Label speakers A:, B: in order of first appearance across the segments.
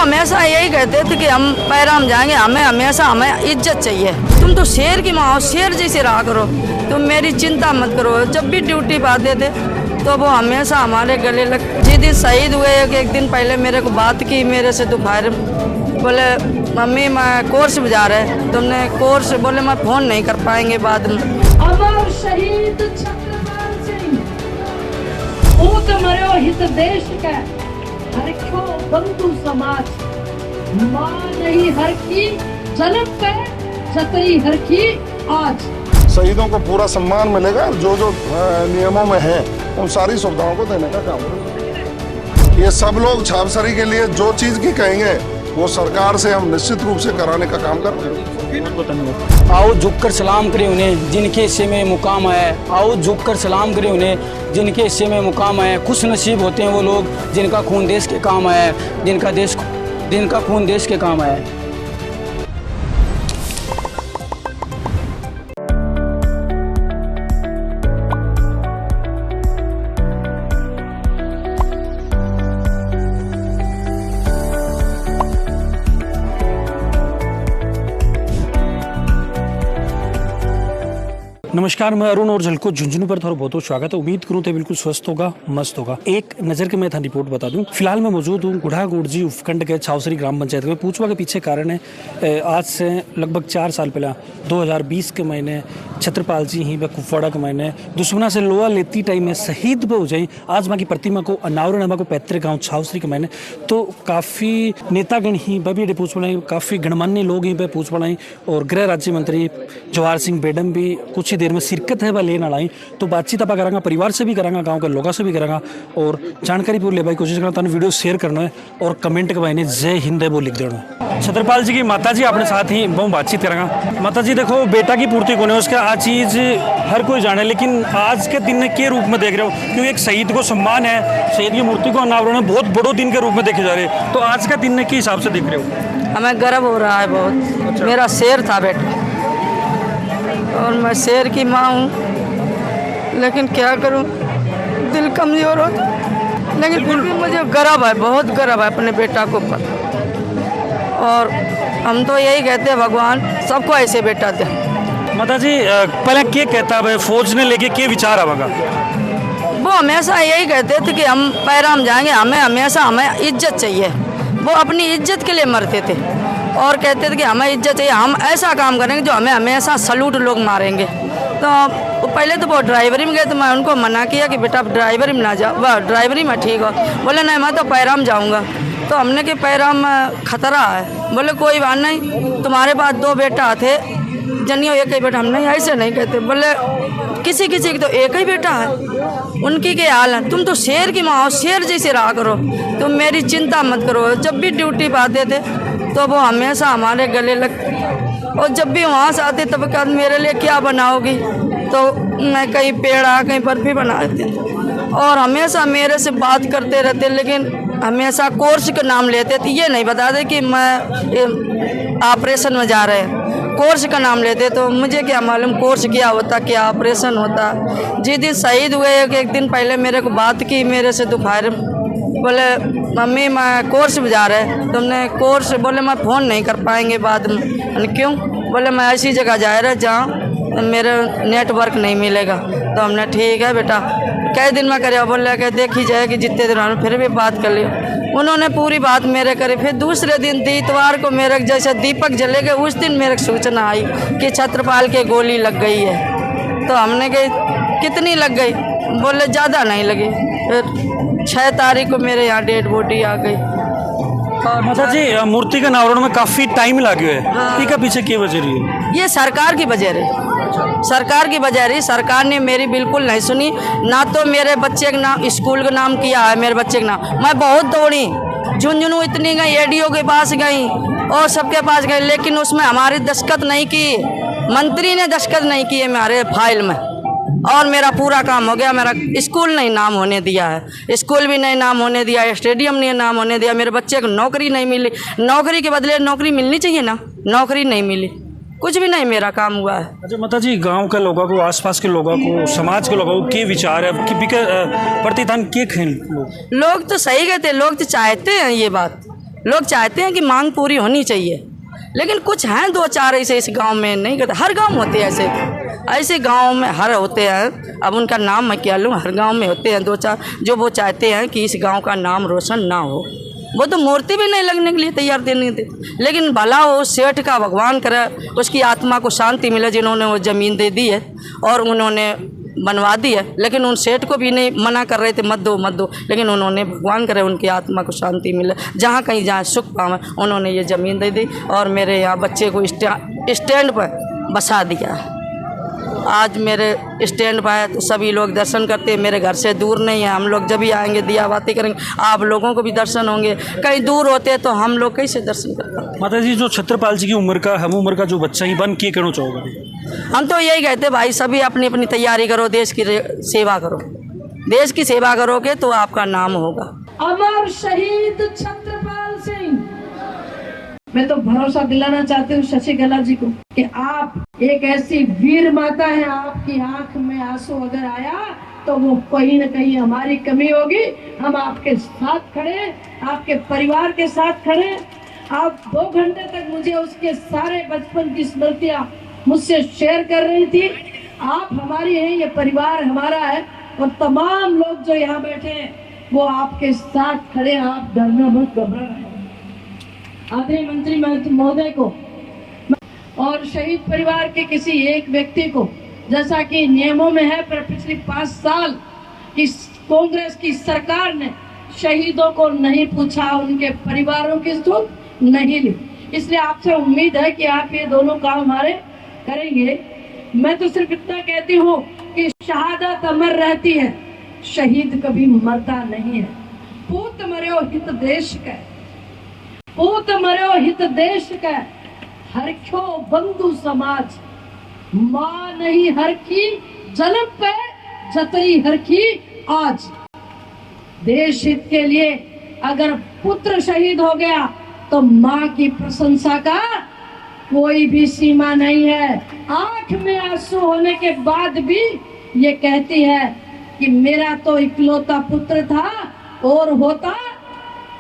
A: हमेशा यही कहते थे कि हम पैराम जाएंगे, हमें हमेशा हमें इज्जत चाहिए। तुम तो शेर की माँ हो, शेर जैसे रहा करो, तुम मेरी चिंता मत करो। जब भी ड्यूटी पे आते थे तो वो हमेशा हमारे गले लग। जिस दिन शहीद हुए एक दिन पहले मेरे को बात की मेरे से, दोपहर बोले मम्मी मैं कोर्स में जा रहे, तुमने कोर्स, बोले मैं फ़ोन नहीं कर पाएंगे बाद में।
B: अमर शहीद छत्रपाल सिंह ऊत मरो हित देश का हरखो बंधु समाज, मां नहीं हर की जन्म पे छतरी हर की आज।
C: शहीदों को पूरा सम्मान मिलेगा, जो जो नियमों में है उन सारी सुविधाओं को देने का काम होगा। ये सब लोग छावसरी के लिए जो चीज की कहेंगे वो सरकार से हम निश्चित रूप से कराने का काम करते हैं।
D: आओ झुककर सलाम करें उन्हें जिनके हिस्से में मुकाम है, आओ झुककर सलाम करें उन्हें जिनके हिस्से में मुकाम है। खुश नसीब होते हैं वो लोग जिनका खून देश के काम है, जिनका खून देश के काम है।
E: नमस्कार, मैं अरुण और झलको झुंझुनू पर थोड़ा बहुत स्वागत है। उम्मीद करूँ तो बिल्कुल स्वस्थ होगा, मस्त होगा। एक नज़र के मैं था रिपोर्ट बता दूं। फिलहाल मैं मौजूद हूँ गुढ़ागोड़जी उपखंड के छावसरी ग्राम पंचायत में। पूछवा के पीछे कारण है आज से लगभग 4 साल पहले 2020 के महीने छत्रपाल जी ही व कुपवाड़ा के महीने दुश्मना से लोहा लेती टाइम में शहीद पे हो जाए। आज माँ की प्रतिमा को अनावरण को पैतृक गाँव छावसरी के महीने तो काफ़ी नेतागण ही बबी पूछ पड़ाई, काफ़ी गणमान्य लोग ही पे पूछ पड़ाई और गृह राज्य मंत्री जवाहर सिंह बेडम भी कुछ ही देर में शिरकत है वह लेना लाई। तो बातचीत आप करांगा, परिवार से भी करांगा, गांव के लोगों से भी करांगा और जानकारी पूरी ले भाई कोशिश करना। ताने वीडियो शेयर करना है और कमेंट के भाई जय हिंद है वो लिख देना। छत्रपाल जी की माता जी अपने साथ ही बहुत बातचीत करांगा। माता जी देखो, बेटा की पूर्ति कोने उसका आज चीज़ हर कोई जाने, लेकिन आज के दिन के रूप में देख रहे हो क्योंकि एक शहीद को सम्मान है, शहीद की मूर्ति को अनावरण बहुत बड़ो दिन के रूप में देखे जा रहे हैं। तो आज का दिन के हिसाब से देख रहे हो?
A: हमें गर्व हो रहा है बहुत। अच्छा। मेरा शेर था बेटा और मैं शेर की माँ हूँ, लेकिन क्या करूँ, दिल कमज़ोर होता, लेकिन फिर भी मुझे गर्व है, बहुत गर्व है अपने बेटा को ऊपर। और हम तो यही कहते हैं भगवान सबको ऐसे बेटा दे।
E: माता जी पहले क्या कहता है फौज ने लेके क्या विचार आवेगा?
A: वो हमेशा यही कहते थे कि हम पैराम जाएंगे, हमें हमेशा हमें इज्जत चाहिए। वो अपनी इज्जत के लिए मरते थे और कहते थे कि हमें इज्जत चाहिए, हम ऐसा काम करेंगे जो हमें हमेशा सलूट लोग मारेंगे। तो पहले तो वो ड्राइवरी में गए तो मैं उनको मना किया कि बेटा आप ड्राइवरी में ना जाओ, वह ड्राइवरी में ठीक हो। बोले नहीं मैं तो पैराम जाऊंगा। तो हमने कि पैराम खतरा है। बोले कोई बात नहीं, तुम्हारे पास 2 बेटा थे, जनियो एक ही बेटा। हम नहीं, ऐसे नहीं कहते। बोले किसी किसी की तो एक ही बेटा है, उनकी क्या हाल है, तुम तो शेर की माँ हो, शेर जैसे रहा करो, तुम मेरी चिंता मत करो। जब भी ड्यूटी पर आते थे तो वो हमेशा हमारे गले लग। और जब भी वहाँ से आते तब कहा मेरे लिए क्या बनाओगी, तो मैं कहीं पेड़ा कहीं बर्फी बना देती। और हमेशा मेरे से बात करते रहते, लेकिन हमेशा कोर्स का नाम लेते थे। ये नहीं बताते कि मैं ऑपरेशन में जा रहे हैं, कोर्स का नाम लेते। तो मुझे क्या मालूम कोर्स क्या होता, क्या ऑपरेशन होता। जिस दिन शहीद हुए एक दिन पहले मेरे को बात की मेरे से, दोपहर बोले मम्मी मैं कोर्स में जा रहे, तुमने कोर्स, बोले मैं फ़ोन नहीं कर पाएंगे बाद में। क्यों? बोले मैं ऐसी जगह जा रहा जहाँ मेरा नेटवर्क नहीं मिलेगा। तो हमने ठीक है बेटा कई दिन में करे, बोले कि देखी जाएगी जितने दिन, फिर भी बात कर लियो। उन्होंने पूरी बात मेरे करी। फिर दूसरे दिन इतवार को मेरे जैसे दीपक जले गए, उस दिन मेरे सूचना आई कि छत्रपाल के गोली लग गई है। तो हमने कही कितनी लग गई? बोले ज़्यादा नहीं लगी। फिर 6 तारीख को मेरे यहाँ डेड बॉडी आ गई।
E: माता जी मूर्ति के अनावरण में काफ़ी टाइम लगे है। हाँ। इसका पीछे क्या वजह रही है?
A: ये सरकार की वजह रही, सरकार की वजह रही। सरकार ने मेरी बिल्कुल नहीं सुनी। ना तो मेरे बच्चे का नाम, स्कूल का नाम किया है मेरे बच्चे का नाम। मैं बहुत दौड़ी, झुंझुनू इतनी गई, एडीओ के पास गई और सबके पास गई, लेकिन उसमें हमारी दस्तखत नहीं की, मंत्री ने दस्तखत नहीं किए मेरे फाइल में। और मेरा पूरा काम हो गया। मेरा स्कूल नहीं नाम होने दिया है, स्कूल भी नहीं नाम होने दिया, स्टेडियम नहीं नाम होने दिया। मेरे बच्चे को नौकरी नहीं मिली, नौकरी के बदले नौकरी मिलनी चाहिए ना, नौकरी नहीं मिली, कुछ भी नहीं मेरा काम हुआ है।
E: अच्छा माता जी, गांव के लोगों को, आसपास के लोगों को, समाज के लोगों को क्या विचार है कि प्रतिदान के खेल लोग?
A: लोग तो सही कहते हैं, लोग तो चाहते हैं ये बात, लोग चाहते हैं कि मांग पूरी होनी चाहिए, लेकिन कुछ हैं दो चार ऐसे इस गांव में नहीं करते। हर गांव में होते हैं ऐसे गांव में हर होते हैं, अब उनका नाम मैं क्या लूँ, हर गांव में होते हैं दो चार जो वो चाहते हैं कि इस गांव का नाम रोशन ना हो। वो तो मूर्ति भी नहीं लगने के लिए तैयार देने दे, लेकिन भला हो सेठ का भगवान करे उसकी आत्मा को शांति मिले जिन्होंने वो ज़मीन दे दी है और उन्होंने बनवा दी है। लेकिन उन सेठ को भी नहीं मना कर रहे थे मत दो, लेकिन उन्होंने भगवान करे उनकी आत्मा को शांति मिले, जहाँ कहीं जहाँ सुख पावे उन्होंने ये ज़मीन दे दी और मेरे यहाँ बच्चे को स्टैंड पर बसा दिया। आज मेरे स्टैंड पर है तो सभी लोग दर्शन करते हैं, मेरे घर से दूर नहीं है। हम लोग जब भी आएंगे दिया बातें करेंगे, आप लोगों को भी दर्शन होंगे। कहीं दूर होते तो हम लोग कैसे दर्शन कर पाते।
E: माता जी, जो छत्रपाल जी की उम्र का हम उम्र का जो बच्चा ही बन के कहना चाहोगे?
A: हम तो यही कहते भाई सभी अपनी अपनी तैयारी करो, देश की सेवा करो। देश की सेवा करोगे तो आपका नाम होगा।
B: अमर शहीद छत्रपाल सिंह। मैं तो भरोसा दिलाना चाहती हूँ शशिकला जी को कि आप एक ऐसी वीर माता है, आपकी आंख में आंसू अगर आया तो वो कहीं न कहीं हमारी कमी होगी। हम आपके साथ खड़े, आपके परिवार के साथ खड़े। आप 2 घंटे तक मुझे उसके सारे बचपन की स्मृतियां मुझसे शेयर कर रही थी। आप हमारी हैं, ये परिवार हमारा है और तमाम लोग जो यहाँ बैठे हैं वो आपके साथ खड़े हैं। आप डरना मत, घबराना। आदरणीय मंत्री महोदय को और शहीद परिवार के किसी एक व्यक्ति को, जैसा कि नियमों में है, पर पिछले 5 साल इस कांग्रेस की सरकार ने शहीदों को नहीं पूछा, उनके परिवारों की सुध नहीं ली। इसलिए आपसे उम्मीद है कि आप ये दोनों काम हमारे करेंगे। मैं तो सिर्फ इतना कहती हूँ कि शहादत अमर रहती है, शहीद कभी मरता नहीं है। पूत मर्यो हित देश का, पूत मर्यो हित देश का, हरख्यो बंधु समाज। माँ नहीं हर की जन्म पे जतई हर की आज। देश हित के लिए अगर पुत्र शहीद हो गया तो माँ की प्रशंसा का कोई भी सीमा नहीं है। आंख में आंसू होने के बाद भी ये कहती है कि मेरा तो इकलौता पुत्र था और होता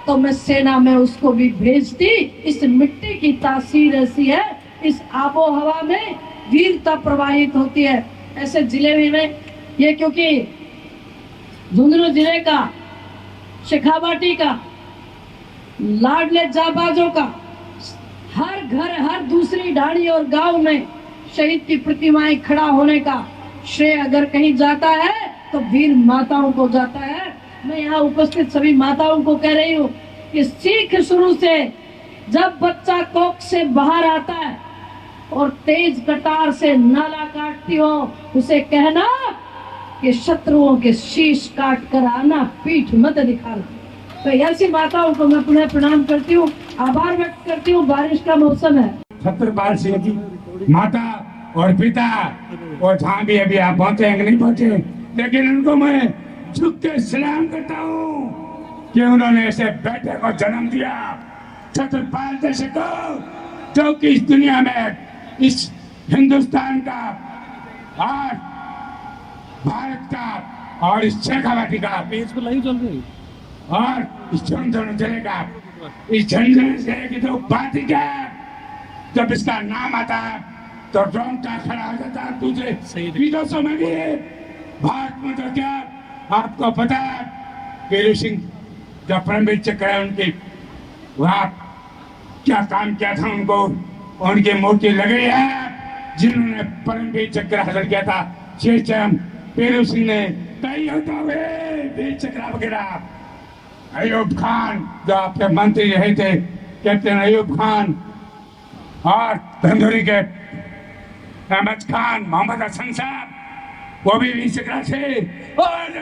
B: तो मैं सेना में उसको भी भेजती। इस मिट्टी की तासीर ऐसी है, इस आबो हवा में वीरता प्रवाहित होती है। ऐसे जिले में ये, क्योंकि झुंझुनू जिले का, शेखावाटी का, लाडले जाबाजों का हर घर, हर दूसरी ढाणी और गांव में शहीद की प्रतिमाएं खड़ा होने का श्रेय अगर कहीं जाता है तो वीर माताओं को जाता है। मैं यहाँ उपस्थित सभी माताओं को कह रही हूँ कि सीख शुरू से जब बच्चा कोख से बाहर आता है और तेज कटार से नाला काटती हो, उसे कहना कि शत्रुओं के शीश काट कर आना, पीठ मत दिखाना। तो ऐसी माताओं को मैं पुनः प्रणाम करती हूँ, आभार व्यक्त करती हूँ। बारिश का मौसम है।
F: छत्रपाल सिंह की माता और पिता, और जहाँ भी अभी आप पहुंचे हैं कि नहीं पहुंचे, लेकिन उनको मैं झुक के सलाम करता हूँ कि उन्होंने ऐसे बेटे को जन्म दिया, छत्रपाल जैसे को, जो कि इस दुनिया में, इस हिंदुस्तान का और भारत का और इस शेखावाटी का और इस झुंझुनू जिले का, इस झुंझुनू जिले की तो बात ही क्या है। जब इसका नाम आता है तो रोंगटा खड़ा हो जाता है। दूसरे विदेशों में भी भारत में तो क्या आपको पता है, वीर सिंह जब परमवीर चक्र है उनकी, वहाँ क्या काम किया था, उनको उनकी मूर्ति लगी है जिन्होंने परमवीर चक्र हासिल किया था। शेरचंद वीर सिंह ने कई होता हुए वीर चक्र वगैरह। अयूब खान जो आपके मंत्री रहे थे, कैप्टन अयूब खान, और धंधुरी के अहमद खान, मोहम्मद हसन साहब, वो भी वीर चक्र से, और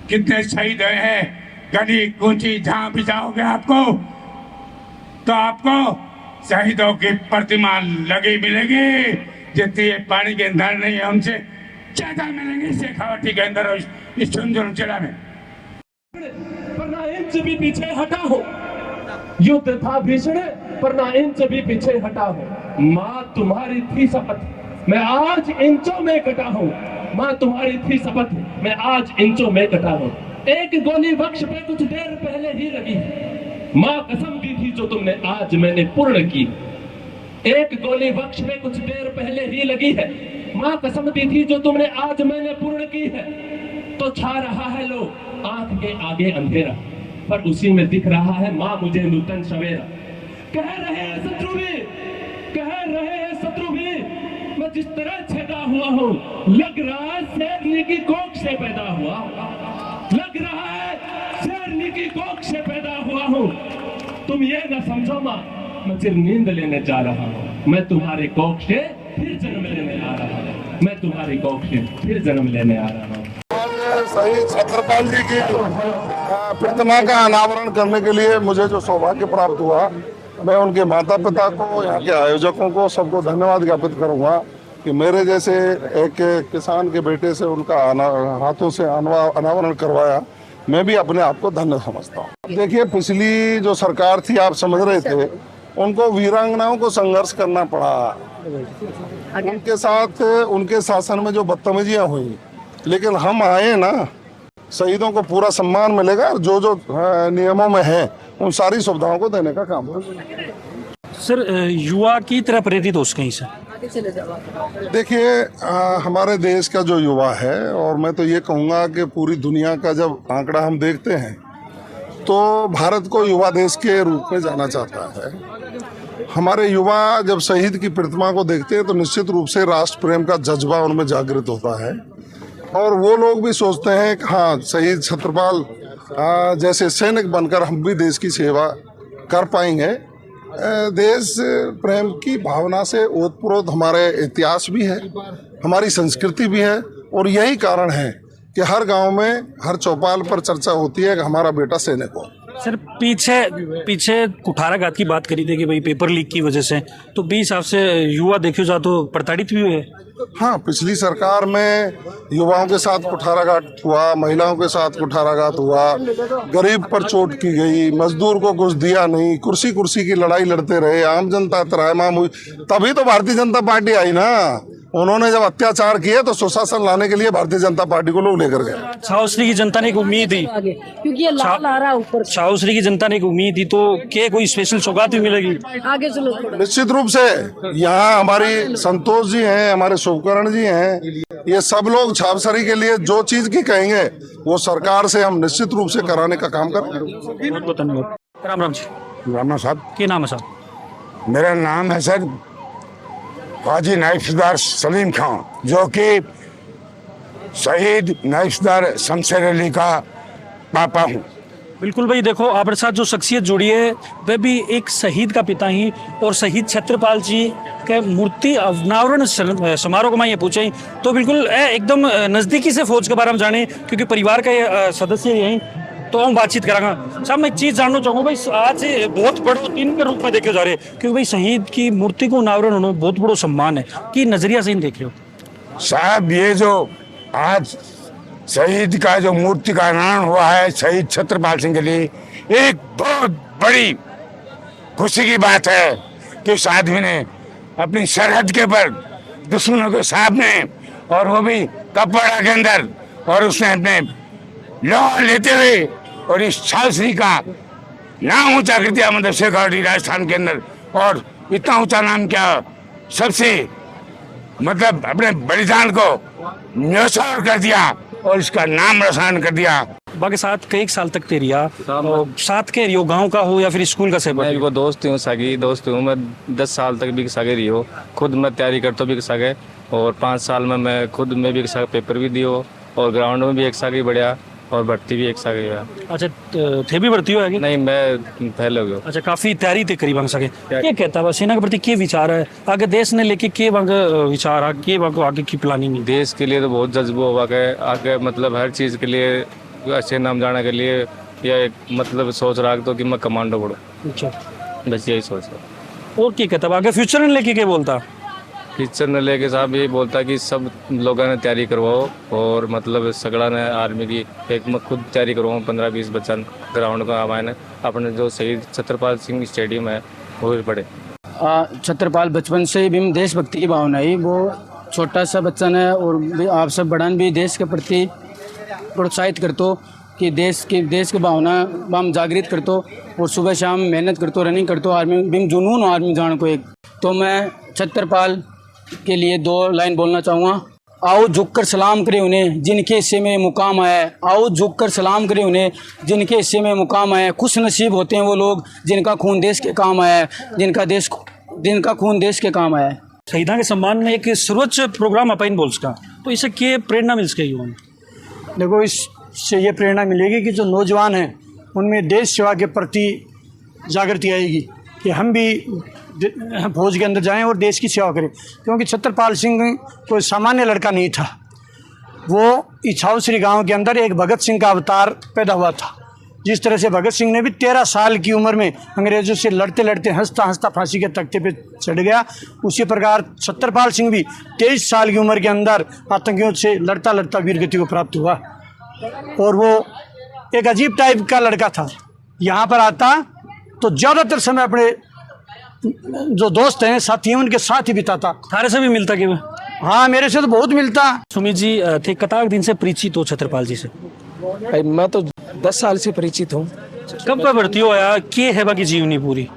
F: कितने शहीद हुए हैं। गली कूची जहां भी जाओगे आपको तो आपको शहीदों की प्रतिमा लगी मिलेगी। जितनी पानी के अंदर नहीं है उनसे ज्यादा मिलेंगे शेखावाटी के अंदर और इस झुंझुनू जिला में।
G: पर ना इंच भी पीछे हटा हो, युद्ध था भीषण पर ना इंच भी पीछे हटा हो। माँ तुम्हारी थी शपथ, मैं आज इंचों में कटा हूँ। माँ तुम्हारी थी शपथ, मैं आज इंचों में कटा हूँ। एक गोली वक्ष पे कुछ देर पहले ही लगी, माँ कसम दी थी जो तुमने आज मैंने पूर्ण की। एक गोली वक्ष में कुछ देर पहले ही लगी है, माँ कसम दी थी जो तुमने आज मैंने पूर्ण की है। तो छा रहा है लो आंख के आगे अंधेरा, पर उसी में दिख रहा है माँ मुझे नूतन सवेरा। कह रहे हैं शत्रु भी, कह रहे हैं शत्रु भी, मैं जिस तरह छेदा हुआ हूँ, लग रहा है शेरनी की कोख से पैदा हुआ, लग रहा है शेरनी की कोख से पैदा हुआ हूँ। तुम ये न समझो माँ, मैं सिर्फ नींद लेने जा रहा हूँ, मैं तुम्हारे कोख से फिर जन्म लेने आ रहा हूँ, मैं तुम्हारी कोख से फिर जन्म लेने आ रहा हूँ।
C: शहीद छत्रपाल जी की प्रतिमा का अनावरण करने के लिए मुझे जो सौभाग्य प्राप्त हुआ, मैं उनके माता पिता को, यहाँ के आयोजकों को, सबको धन्यवाद ज्ञापित करूंगा कि मेरे जैसे एक किसान के बेटे से उनका हाथों से अनावरण करवाया। मैं भी अपने आप को धन्य समझता हूँ। देखिए, पिछली जो सरकार थी, आप समझ रहे थे, उनको वीरांगनाओं को संघर्ष करना पड़ा। उनके साथ उनके शासन में जो बदतमीजियां हुई, लेकिन हम आए ना, शहीदों को पूरा सम्मान मिलेगा। जो जो नियमों में है उन सारी सुविधाओं को देने का काम है।
E: सर, युवा की तरह प्रेरित हो कहीं से?
C: देखिए, हमारे देश का जो युवा है, और मैं तो ये कहूँगा कि पूरी दुनिया का जब आंकड़ा हम देखते हैं तो भारत को युवा देश के रूप में जाना चाहता है। हमारे युवा जब शहीद की प्रतिमा को देखते हैं तो निश्चित रूप से राष्ट्र प्रेम का जज्बा उनमें जागृत होता है, और वो लोग भी सोचते हैं कि हाँ, शहीद छत्रपाल जैसे सैनिक बनकर हम भी देश की सेवा कर पाएंगे। देश प्रेम की भावना से ओतप्रोत हमारे इतिहास भी है, हमारी संस्कृति भी है, और यही कारण है कि हर गांव में, हर चौपाल पर चर्चा होती है कि हमारा बेटा सैनिक हो।
E: सर, पीछे कुठाराघात की बात करी थी कि भाई पेपर लीक की वजह से, तो 20 हिसाब से युवा देखियो जा तो प्रताड़ित भी हुए।
C: हाँ, पिछली सरकार में युवाओं के साथ कुठाराघात हुआ, महिलाओं के साथ कुठाराघात हुआ, गरीब पर चोट की गई, मजदूर को कुछ दिया नहीं, कुर्सी की लड़ाई लड़ते रहे, आम जनता त्राहिमाम हुई। तभी तो भारतीय जनता पार्टी आई ना। उन्होंने जब अत्याचार किए तो सुशासन लाने के लिए भारतीय जनता पार्टी को लोग लेकर गए।
E: छावसरी की जनता ने एक उम्मीद थी,
B: क्योंकि ये लाल आ रहा है ऊपर।
E: छावसरी की जनता ने एक उम्मीद थी, तो क्या कोई स्पेशल सौगात भी मिलेगी?
B: आगे चलो थोड़ा।
C: निश्चित रूप से यहाँ हमारी संतोष जी हैं, हमारे शुभकरण जी हैं, ये सब लोग छावसरी के लिए जो चीज की कहेंगे वो सरकार से हम निश्चित रूप से कराने का काम करेंगे।
E: बहुत बहुत धन्यवाद। राम राम जी।
H: रामा साहब,
E: क्या नाम है साहब?
H: मेरा नाम है सर हाजी नायब सरदार सलीम खान, जो कि शहीद नायब सरदार शमशेर अली का पापा हूँ।
E: बिल्कुल भाई, देखो आपके साथ जो शख्सियत जुड़ी है वह भी एक शहीद का पिता ही, और शहीद छत्रपाल जी के मूर्ति अनावरण समारोह को मैं ये पूछे तो बिल्कुल एकदम नज़दीकी से फौज के बारे में जाने, क्योंकि परिवार का ये सदस्य यहीं, तो हम बातचीत करेंगे। साहब, मैं एक चीज़ जानना चाहूँगा भाई, आज बहुत बड़ो दिन के रूप में देखे जा रहे हैं, क्योंकि भाई शहीद की मूर्ति को अनावरण होना बहुत बड़ो सम्मान है, कि नज़रिया से इन देख रहे हो?
H: साहब, ये जो आज शहीद का जो मूर्ति का अनावरण हुआ है शहीद छत्रपाल सिंह के लिए, एक बहुत बड़ी खुशी की बात है कि उस आदमी ने अपनी सरहद के पर दुश्मनों के सामने, और वो भी कपड़ा के अंदर, और उसने अपने लोहा लेते हुए और इस छावसरी का नाम ऊंचा कर दिया, मतलब शेखावटी राजस्थान के अंदर, और इतना ऊंचा नाम क्या, सबसे मतलब अपने बलिदान को न्यौछावर कर दिया और इसका नाम रोशन कर दिया।
E: बाकी साथ कई साल तक तेरिया, साथ के रियो, गांव का हो या फिर स्कूल का?
I: मैं भी दोस्त हूँ, सागी दोस्त हूँ। मैं 10 साल तक भी सागे रही हो, खुद मैं तैयारी करता भी सागे, और 5 साल में मैं खुद में भी सागे पेपर भी दियो, और ग्राउंड में भी एक सागे बढ़िया, और भर्ती भी एक सागे हुआ।
E: अच्छा, थे भी भर्ती हो?
I: नहीं, मैं पहले हो गया।
E: अच्छा, काफी तैयारी थी करीबन सके। क्या कहता है सेना के प्रति क्या विचार है, आगे देश ने लेके क्या विचार है, क्या आगे की प्लानिंग?
I: देश के लिए तो बहुत जज्बा हुआ है, आगे मतलब हर चीज़ के लिए, अच्छे नाम जाने के लिए, या एक मतलब सोच रहा तो कि मैं कमांडो बढ़ूँ।
E: अच्छा,
I: बस यही सोच रहा।
E: और क्या कहता है आगे फ्यूचर ने लेके क्या बोलता?
I: फ्यूचर ने लेके साहब ये बोलता कि सब लोगों ने तैयारी करवाओ, और मतलब सगड़ा ने आर्मी की, एक मैं खुद तैयारी करवाऊँ, 15-20 बच्चन ग्राउंड का आवाज़ है अपने जो शहीद छत्रपाल सिंह स्टेडियम है वो भी पढ़े।
D: छत्रपाल बचपन से भी देशभक्ति की भावना है, वो छोटा सा बच्चन है, और आप सब बड़ान भी देश के प्रति प्रोत्साहित करते हो। कि देश के भावना हम जागृत करतो और सुबह शाम मेहनत करतो, रनिंग करतो। आर्मी बिम जुनून आर्मी जान को एक तो मैं छत्रपाल के लिए 2 लाइन बोलना चाहूँगा। आओ झुककर सलाम करें उन्हें जिनके हिस्से में मुकाम आया है। आओ झुककर सलाम करें उन्हें जिनके हिस्से में मुकाम आया है। खुश नसीब होते हैं वो लोग जिनका खून देश के काम आया है, जिनका खून देश के काम आया है।
E: शहीदा के सम्मान में एक सर्वोच्च प्रोग्राम अपाइन बोल्स का, तो इससे क्या प्रेरणा मिल सकेगी?
J: देखो, इससे ये प्रेरणा मिलेगी कि जो नौजवान हैं उनमें देश सेवा के प्रति जागृति आएगी कि हम भी फौज के अंदर जाएं और देश की सेवा करें। क्योंकि छत्रपाल सिंह कोई सामान्य लड़का नहीं था। वो इछाऊसरी गांव के अंदर एक भगत सिंह का अवतार पैदा हुआ था। जिस तरह से भगत सिंह ने भी 13 साल की उम्र में अंग्रेज़ों से लड़ते लड़ते हंसता हंसता फांसी के तख्ते पे चढ़ गया, उसी प्रकार छत्रपाल सिंह भी 23 साल की उम्र के अंदर आतंकियों से लड़ता लड़ता वीरगति को प्राप्त हुआ। और वो एक अजीब टाइप का लड़का था। यहाँ पर आता तो ज़्यादातर समय अपने जो दोस्त हैं, साथी हैं, उनके साथ ही बिताता।
E: थारे से भी मिलता कि?
J: हाँ, मेरे से तो बहुत मिलता।
E: सुमित जी थे कताक दिन से परिचित हो छत्रपाल जी से?
K: मैं तो 10 साल से परिचित हूँ।
E: कब पर भर्ती होया, क्या है बाकी जीवनी पूरी?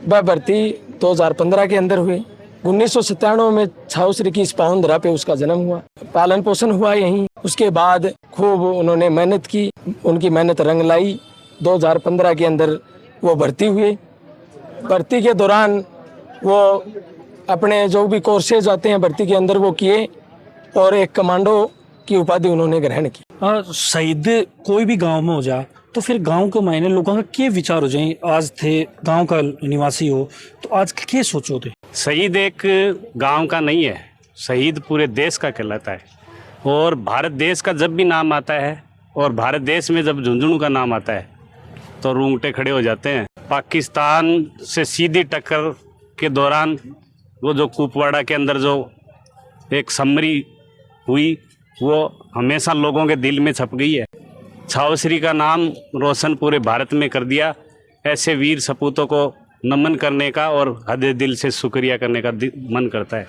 K: वह भर्ती 2015 के अंदर हुई। 1997 में छाऊसरी की इस पावन धरा पे उसका जन्म हुआ, पालन पोषण हुआ यहीं। उसके बाद खूब उन्होंने मेहनत की, उनकी मेहनत रंग लाई। 2015 के अंदर वो भर्ती हुए। भर्ती के दौरान वो अपने जो भी कोर्सेज आते हैं भर्ती के अंदर वो किए और एक कमांडो की उपाधि उन्होंने ग्रहण की।
E: शहीद कोई भी गांव में हो जा तो फिर गांव के मायने लोगों का क्या विचार हो जाए? आज थे गांव का निवासी हो तो आज क्या सोचो थे?
L: शहीद एक गांव का नहीं है, शहीद पूरे देश का कहलाता है। और भारत देश का जब भी नाम आता है और भारत देश में जब झुंझुनू का नाम आता है तो रूंगटे खड़े हो जाते हैं। पाकिस्तान से सीधी टक्कर के दौरान वो जो कुपवाड़ा के अंदर जो एक समरी हुई वो हमेशा लोगों के दिल में छप गई है। छाऊसरी का नाम रोशन पूरे भारत में कर दिया। ऐसे वीर सपूतों को नमन करने का और हृदय दिल से शुक्रिया करने का मन करता है।